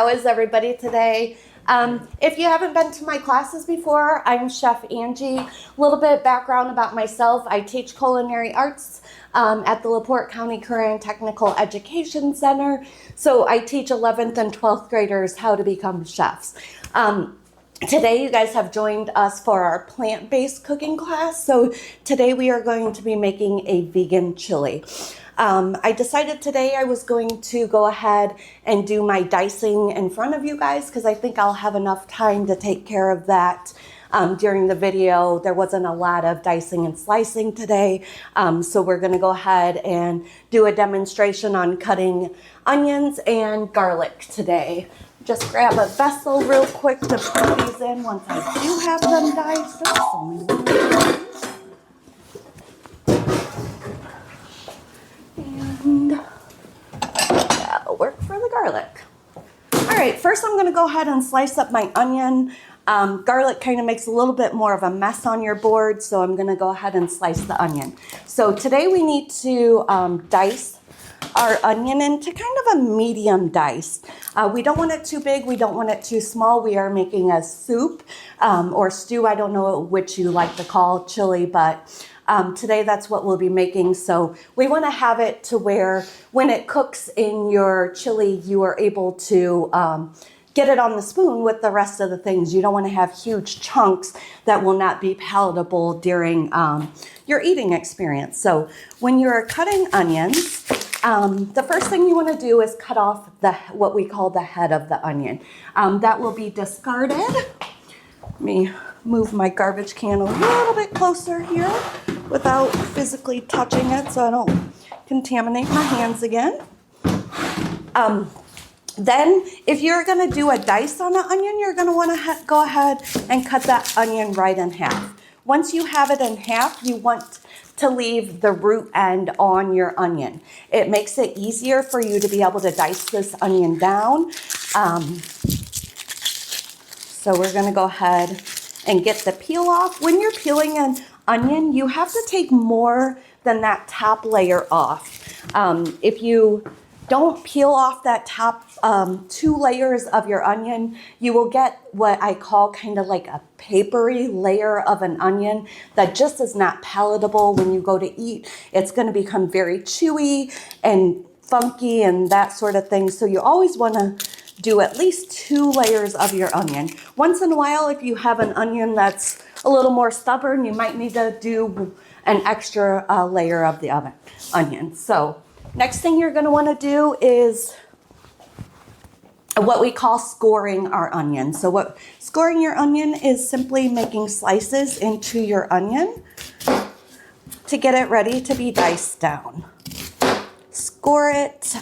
How is everybody today? If you haven't been to my classes before, I'm Chef Angie. A little bit background about myself. I teach culinary arts at the LaPorte County Career and Technical Education Center. So I teach 11th and 12th graders how to become chefs. Today you guys have joined us for our plant-based cooking class. So today we are going to be making a vegan chili. I decided today I was going to go ahead and do my dicing in front of you guys because I think I'll have enough time to take care of that during the video. There wasn't a lot of dicing and slicing today, so we're going to go ahead and do a demonstration on cutting onions and garlic today. Just grab a vessel real quick to put these in once I do have them diced. And that'll work for the garlic. All right, first I'm gonna go ahead and slice up my onion. Garlic kind of makes a little bit more of a mess on your board, so I'm gonna go ahead and slice the onion. So today we need to dice our onion into kind of a medium dice. We don't want it too big, we don't want it too small. We are making a soup or stew, I don't know which you like to call chili, but today that's what we'll be making. So we want to have it to where when it cooks in your chili, you are able to get it on the spoon with the rest of the things. You don't want to have huge chunks that will not be palatable during your eating experience. So when you're cutting onions, the first thing you want to do is cut off what we call the head of the onion. That will be discarded. Let me move my garbage can a little bit closer here without physically touching it so I don't contaminate my hands again. Then if you're going to do a dice on an onion, you're going to want to go ahead and cut that onion right in half. Once you have it in half, you want to leave the root end on your onion. It makes it easier for you to be able to dice this onion down. So we're going to go ahead and get the peel off. When you're peeling an onion, you have to take more than that top layer off. If you don't peel off that top 2 layers of your onion, you will get what I call kind of like a papery layer of an onion that just is not palatable when you go to eat. It's going to become very chewy and funky and that sort of thing. So you always want to do at least 2 layers of your onion. Once in a while, if you have an onion that's a little more stubborn, you might need to do an extra layer of the onion. So next thing you're going to want to do is what we call scoring our onion. So scoring your onion is simply making slices into your onion to get it ready to be diced down. Score it.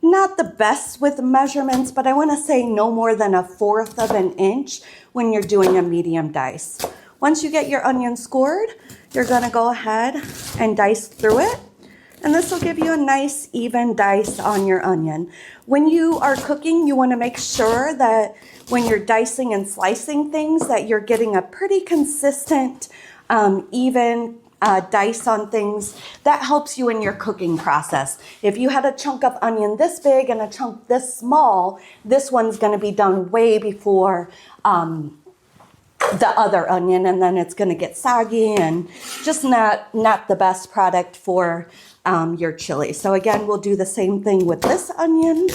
Not the best with measurements, but I want to say no more than 1/4 of an inch when you're doing a medium dice. Once you get your onion scored, you're going to go ahead and dice through it. And this will give you a nice even dice on your onion. When you are cooking, you want to make sure that when you're dicing and slicing things that you're getting a pretty consistent, even dice on things. That helps you in your cooking process. If you had a chunk of onion this big and a chunk this small, this one's going to be done way before the other onion, and then it's going to get soggy and just not the best product for your chili. So again, we'll do the same thing with this onion.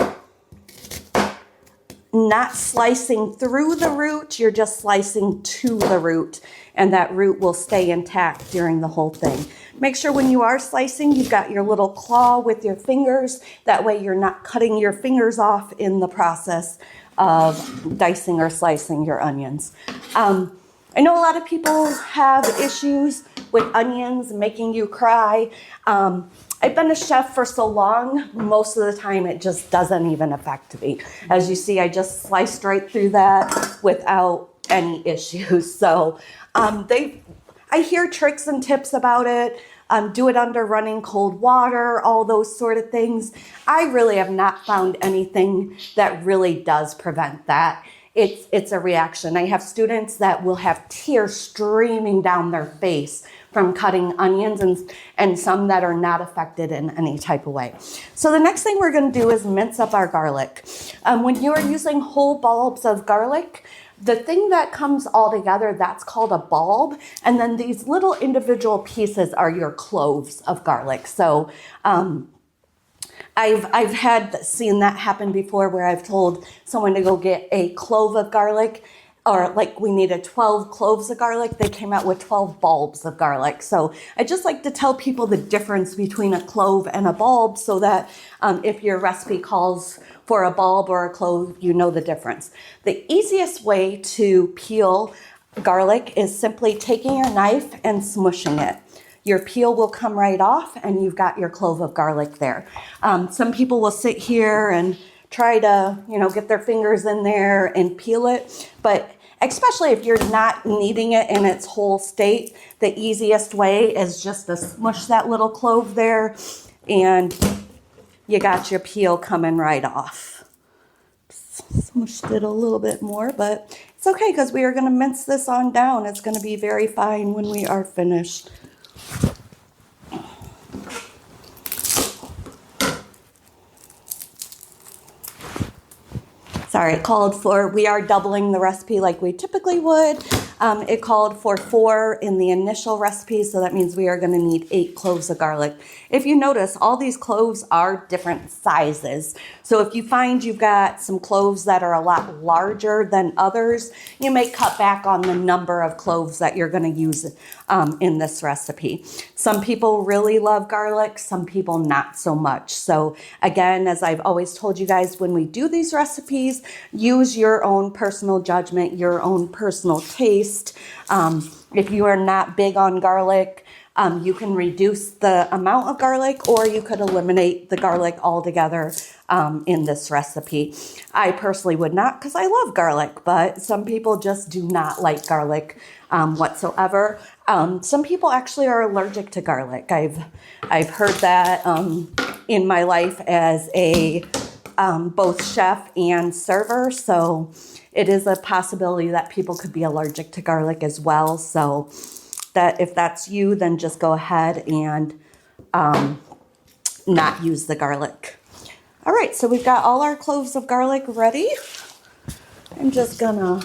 Not slicing through the root, you're just slicing to the root, and that root will stay intact during the whole thing. Make sure when you are slicing, you've got your little claw with your fingers. That way you're not cutting your fingers off in the process of dicing or slicing your onions. I know a lot of people have issues with onions making you cry. I've been a chef for so long, most of the time it just doesn't even affect me. As you see, I just sliced right through that without any issues. So I hear tricks and tips about it. Do it under running cold water, all those sort of things. I really have not found anything that really does prevent that. It's a reaction. I have students that will have tears streaming down their face from cutting onions, and some that are not affected in any type of way. So the next thing we're going to do is mince up our garlic. When you are using whole bulbs of garlic, the thing that comes all together, that's called a bulb. And then these little individual pieces are your cloves of garlic. So I've seen that happen before, where I've told someone to go get a clove of garlic, or like we needed 12 cloves of garlic. They came out with 12 bulbs of garlic. So I just like to tell people the difference between a clove and a bulb, so that if your recipe calls for a bulb or a clove, you know the difference. The easiest way to peel garlic is simply taking your knife and smushing it. Your peel will come right off, and you've got your clove of garlic there. Some people will sit here and try to, get their fingers in there and peel it. But especially if you're not needing it in its whole state, the easiest way is just to smush that little clove there, and you got your peel coming right off. Smushed it a little bit more, but it's okay, because we are going to mince this on down. It's going to be very fine when we are finished. Sorry, we are doubling the recipe like we typically would. It called for 4 in the initial recipe, so that means we are going to need 8 cloves of garlic. If you notice, all these cloves are different sizes. So if you find you've got some cloves that are a lot larger than others, you may cut back on the number of cloves that you're going to use in this recipe. Some people really love garlic, some people not so much. So again, as I've always told you guys, when we do these recipes, use your own personal judgment, your own personal taste. If you are not big on garlic, you can reduce the amount of garlic, or you could eliminate the garlic altogether in this recipe. I personally would not, because I love garlic, but some people just do not like garlic whatsoever. Some people actually are allergic to garlic. I've heard that in my life as a both chef and server, so it is a possibility that people could be allergic to garlic as well. So that if that's you, then just go ahead and not use the garlic. All right, so we've got all our cloves of garlic ready. I'm just gonna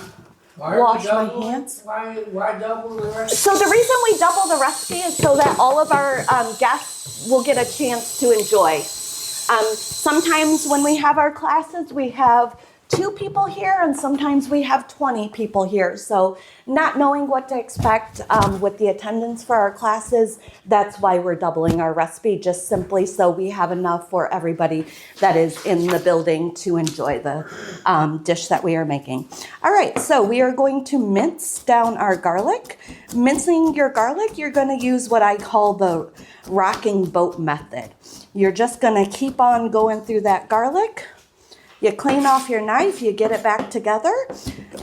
wash my hands. Why double the recipe? So the reason we double the recipe is so that all of our guests will get a chance to enjoy. Sometimes when we have our classes, we have 2 people here, and sometimes we have 20 people here. So not knowing what to expect with the attendance for our classes, that's why we're doubling our recipe, just simply so we have enough for everybody that is in the building to enjoy the dish that we are making. All right, so we are going to mince down our garlic. Mincing your garlic, you're going to use what I call the rocking boat method. You're just going to keep on going through that garlic. You clean off your knife, you get it back together,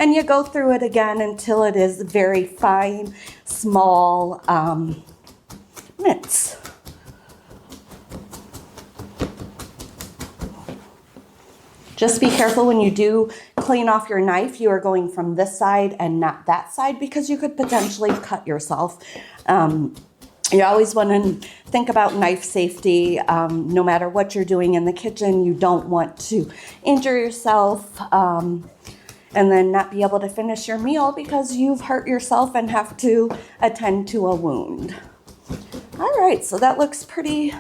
and you go through it again until it is very fine, small mince. Just be careful when you do clean off your knife, you are going from this side and not that side, because you could potentially cut yourself. You always want to think about knife safety. No matter what you're doing in the kitchen, you don't want to injure yourself and then not be able to finish your meal because you've hurt yourself and have to attend to a wound. All right, so that looks pretty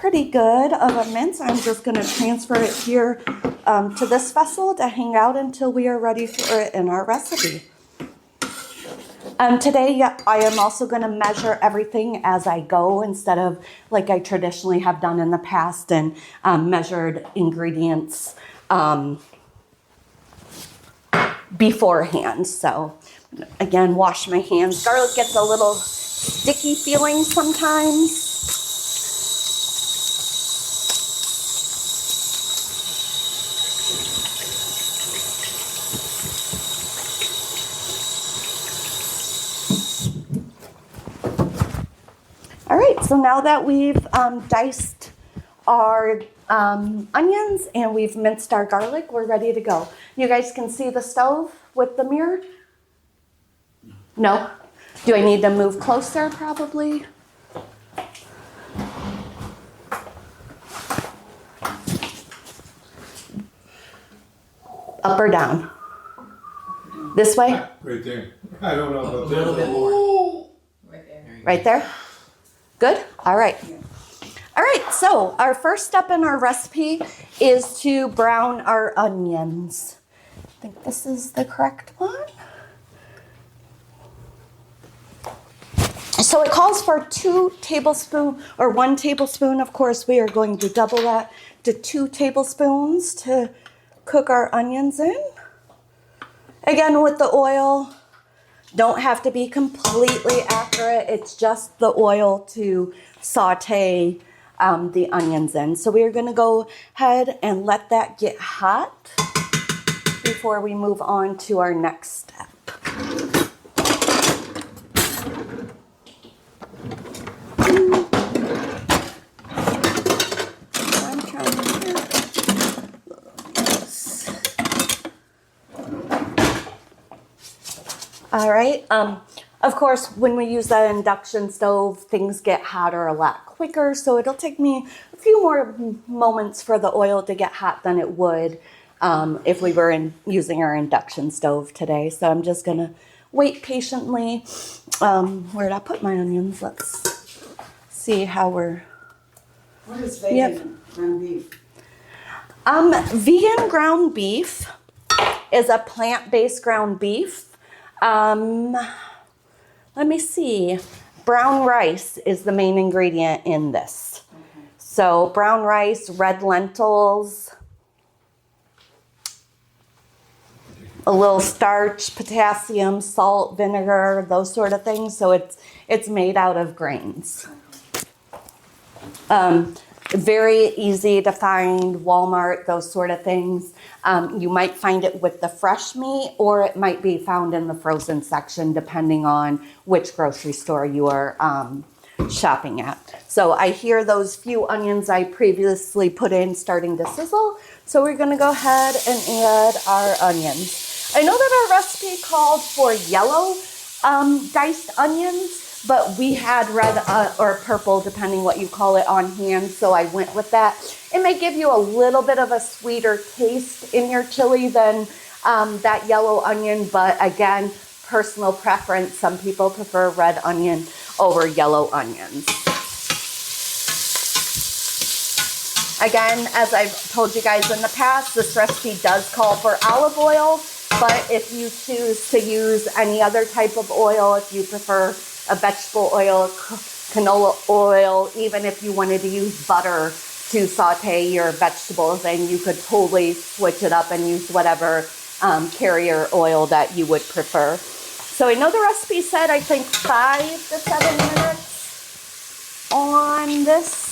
good of a mince. I'm just going to transfer it here to this vessel to hang out until we are ready for it in our recipe. Today, I am also going to measure everything as I go instead of like I traditionally have done in the past and measured ingredients beforehand. So again, wash my hands. Garlic gets a little sticky feeling sometimes. All right, so now that we've diced our onions and we've minced our garlic, we're ready to go. You guys can see the stove with the mirror? No? Do I need to move closer probably? Up or down? This way? Right there. I don't know A about little that. bit more. Right there. Right there? Good? All right. All right, so our first step in our recipe is to brown our onions. I think this is the correct one. So it calls for 1 tablespoon. Of course, we are going to double that to 2 tablespoons to cook our onions in. Again, with the oil, don't have to be completely accurate. It's just the oil to saute the onions in. So we are going to go ahead and let that get hot before we move on to our next step. I'm trying to All right. Of course, when we use that induction stove, things get hotter a lot quicker. So it'll take me a few more moments for the oil to get hot than it would if we were using our induction stove today. So I'm just going to wait patiently. Where did I put my onions? Let's see how we're... What is vegan ground beef? Vegan ground beef is a plant-based ground beef. Let me see. Brown rice is the main ingredient in this. Okay. So brown rice, red lentils, a little starch, potassium, salt, vinegar, those sort of things. So it's made out of grains. Very easy to find, Walmart, those sort of things. You might find it with the fresh meat, or it might be found in the frozen section, depending on which grocery store you are shopping at. So I hear those few onions I previously put in starting to sizzle. So we're gonna go ahead and add our onions. I know that our recipe called for yellow diced onions, but we had red or purple, depending what you call it, on hand, so I went with that. It may give you a little bit of a sweeter taste in your chili than that yellow onion, but again, personal preference. Some people prefer red onion over yellow onions. Again, as I've told you guys in the past, this recipe does call for olive oil, but if you choose to use any other type of oil, if you prefer a vegetable oil, canola oil, even if you wanted to use butter to saute your vegetables, then you could totally switch it up and use whatever carrier oil that you would prefer. So I know the recipe said, I think 5 to 7 minutes on this.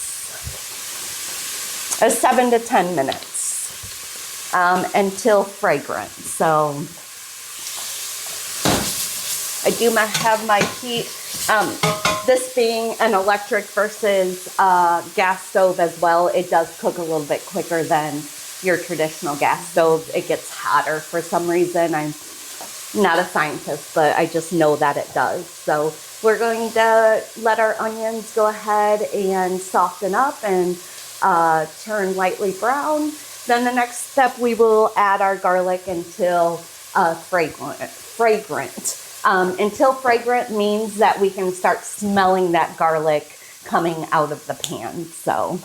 7 to 10 minutes until fragrant. So I do have my heat. This being an electric versus gas stove as well, it does cook a little bit quicker than your traditional gas stove. It gets hotter for some reason. I'm not a scientist, but I just know that it does. So we're going to let our onions go ahead and soften up and turn lightly brown. Then the next step, we will add our garlic until fragrant. Until fragrant means that we can start smelling that garlic coming out of the pan. So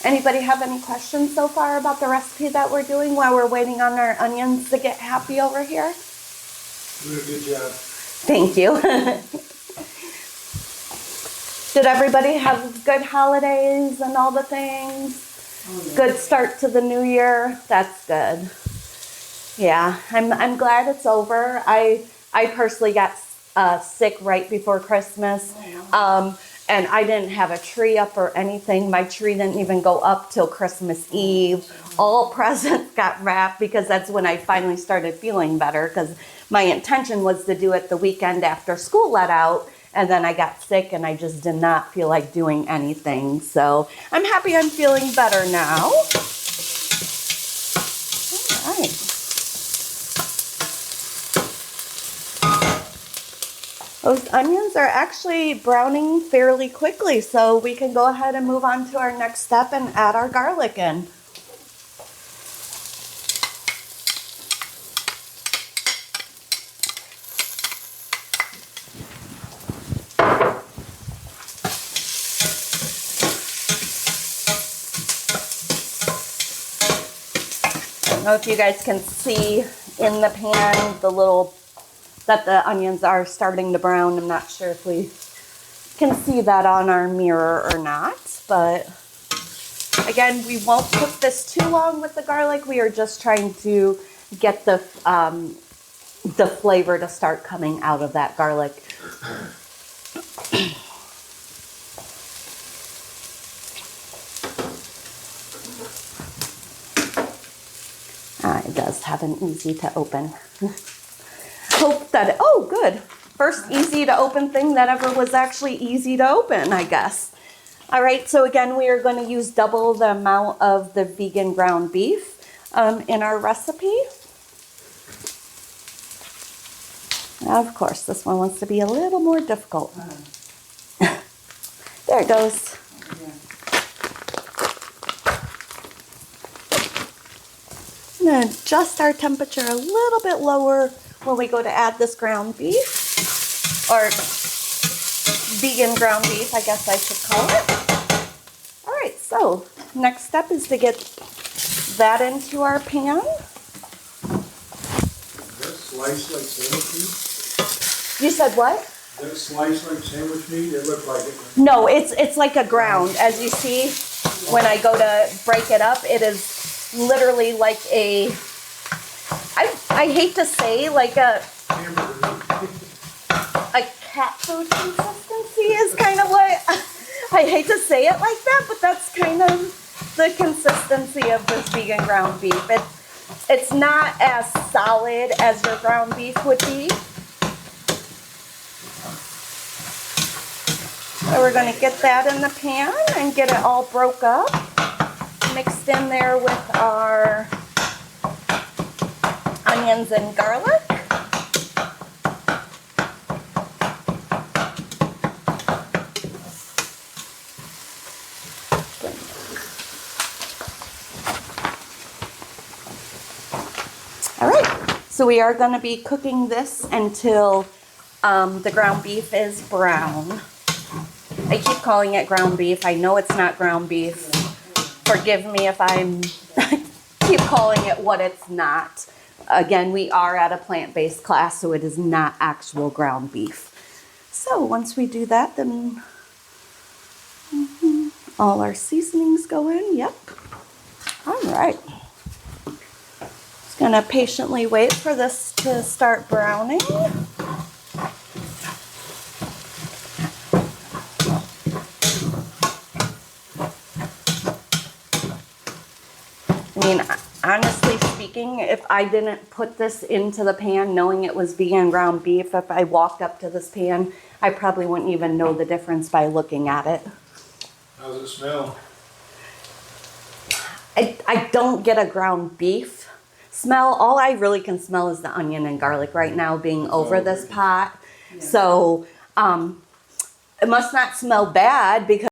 anybody have any questions so far about the recipe that we're doing while we're waiting on our onions to get happy over here? You did a good job. Thank you. Did everybody have good holidays and all the things? Oh, yeah. Good start to the new year. That's good. Yeah, I'm glad it's over. I personally got sick right before Christmas, and I didn't have a tree up or anything. My tree didn't even go up till Christmas Eve. All presents got wrapped because that's when I finally started feeling better, because my intention was to do it the weekend after school let out. And then I got sick and I just did not feel like doing anything. So I'm happy I'm feeling better now. Those onions are actually browning fairly quickly, so we can go ahead and move on to our next step and add our garlic in. I don't know if you guys can see in the pan that the onions are starting to brown. I'm not sure if we can see that on our mirror or not, but again, we won't cook this too long with the garlic. We are just trying to get the flavor to start coming out of that garlic. It does have an easy to open. Hope that, oh good. First easy to open thing that ever was actually easy to open, I guess. All right, so again, we are going to use double the amount of the vegan ground beef in our recipe. Of course, this one wants to be a little more difficult. There it goes. I'm going to adjust our temperature a little bit lower when we go to add this ground beef, or vegan ground beef, I guess I should call it. All right, so next step is to get that into our pan. Is that sliced like sandwich meat? You said what? Is that sliced like sandwich meat? It looked like it. No, it's like a ground. As you see, when I go to break it up, it is literally like a, I hate to say, like a cat food consistency is kind of what, I hate to say it like that, but that's kind of the consistency of this vegan ground beef. It's not as solid as your ground beef would be. So we're going to get that in the pan and get it all broke up, mixed in there with our onions and garlic. All right, so we are going to be cooking this until the ground beef is brown. I keep calling it ground beef. I know it's not ground beef. Forgive me if I'm keep calling it what it's not. Again, we are at a plant-based class, so it is not actual ground beef. So once we do that, then all our seasonings go in. Yep. All right. Just gonna patiently wait for this to start browning. I mean, honestly speaking, if I didn't put this into the pan knowing it was vegan ground beef, if I walked up to this pan, I probably wouldn't even know the difference by looking at it. How does it smell? I don't get a ground beef smell. All I really can smell is the onion and garlic right now being over this pot. So it must not smell bad because